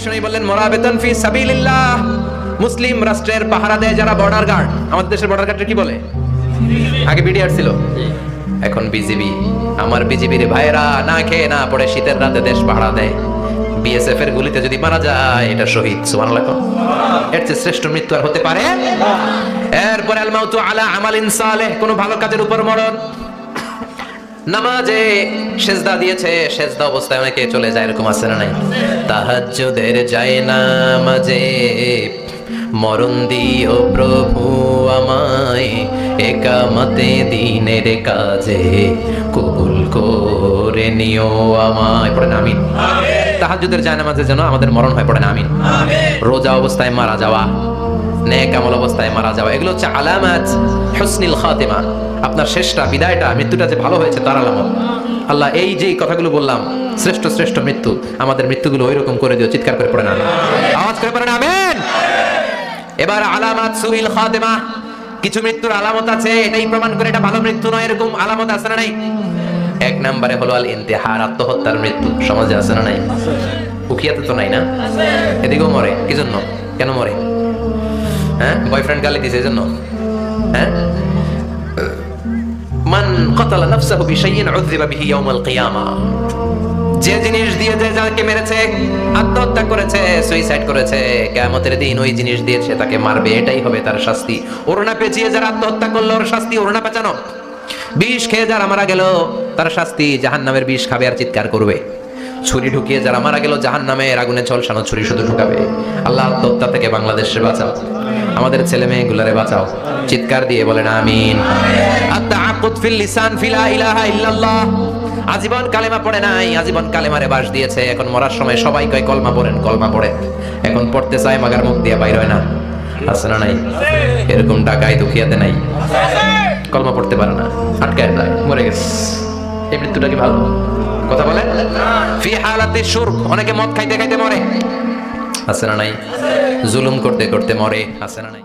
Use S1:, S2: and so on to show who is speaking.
S1: বিষ্ণু বললেন মুরাবিতান ফি সাবিলিল্লাহ, মুসলিম রাষ্ট্রের পাহারা দেয় যারা বর্ডার গার্ড। আমাদের দেশের বর্ডার গার্ডকে কি বলে? আগে বিডিআর ছিল, এখন বিজিবি। আমার বিজিবির ভাইয়েরা না খেয়ে না পড়ে শীতের রাতে দেশ পাহারা দেয়। বিএসএফ এর গুলিতে যদি মারা যায় এটা শহীদ। সুবহানাল্লাহ। এর চেয়ে শ্রেষ্ঠ মৃত্যু আর হতে পারে? এরপরে আল মাউতু আলা আমালিন সালেহ, কোন ভালো কাজের উপর মরণ। নামাজে সেজদা দিয়েছে, সেজদা অবস্থায় অনেকে চলে যায়, এরকম আছে না নাই? তাহাজ্জুদের যায় নামাজে মরণ দিও প্রভু আমায়, একামতে দিনের কাজে কবুল করে নিও আমায়। পড়েন আমিন। তাহাজ্জুদের যায় নামাজে যেন আমাদের মরণ হয়, পড়েন আমিন। রোজা অবস্থায় মারা যাওয়া, নেক আমল অবস্থায় মারা যাওয়া, এগুলো হচ্ছে আলামাত হুসনিল খাতিমা। আপনার শেষটা, বিদায়টা, মৃত্যুটা যে ভালো হয়েছে তার আলামত। আল্লাহ এই যে কথাগুলো বললাম, শ্রেষ্ঠ শ্রেষ্ঠ মৃত্যু, আমাদের মৃত্যুগুলো ওই রকম করে দিও। চিৎকার করে পড়েন আমিন, আওয়াজ করে পড়েন আমিন। এবার আলামাত সুইল খাতিমা, কিছু মৃত্যুর আলামত আছে, এটাই প্রমাণ করে এটা ভালো মৃত্যু নয়, এরকম আলামত আছে না নাই? এক নম্বরে হলো আল ইন্তিহার, আত্মহত্যার মৃত্যু। সমাজে আছে না নাই? উখিয়াতে তো নাই না? এদিকেও মরে, কি জন্য? কেন মরে? হ্যাঁ, বয়ফ্রেন্ড গালি দিছে এজন্য? হ্যাঁ, মান কাতালা নাফসাহু বিশাইইন উযযিবা বিহি ইয়াউমাল কিয়ামা, যে জিনিস দিয়ে যে যাকে মেরেছে, আত্মহত্যা করেছে, সুইসাইড করেছে, কিয়ামতের দিন ওই জিনিস দিয়ে সে তাকে মারবে, এটাই হবে তার শাস্তি। ওড়না পেঁচিয়ে যারা আত্মহত্যা করলো ওর শাস্তি ওড়না পেঁচানো। বিষ খেয়ে যারা মারা গেল তার শাস্তি জাহান্নামের বিষ খাবে আর চিৎকার করবে। ছুরি ঢুকিয়ে যারা মারা গেল জাহান্নামের আগুনে ঝলসানো ছুরি শুধু ঢুকাবে। আল্লাহ আত্মহত্যা থেকে বাংলাদেশে বাঁচাও, আমাদের ছেলে মেয়েগুলোরে বাঁচাও। চিৎকার দিয়ে বলেন আমিন। আত-তাআক্কুদ ফিল লিসান ফিলা ইলাহা ইল্লাল্লাহ, আজীবন কালেমা পড়ে নাই, আজীবন কালেমারে বাস দিয়েছে, এখন মরার সময় সবাই কয় কলমা পড়েন, কলমা পড়ে, এখন পড়তে চায় মাগার মুখ দিয়ে বাইর হয় না। আছে না নাই? এরকম ডাকাই দুখিয়াতে নাই, কলমা পড়তে পারে না, আটকায় যায়, মরে গেছে। এই মৃত্যুটা কি ভালো? কথা বলেন। ফি হালাতি শুরব, অনেকে মদ খাইতে খাইতে মরে, আছে না নাই? জুলুম করতে করতে মরে, আছে না নাই?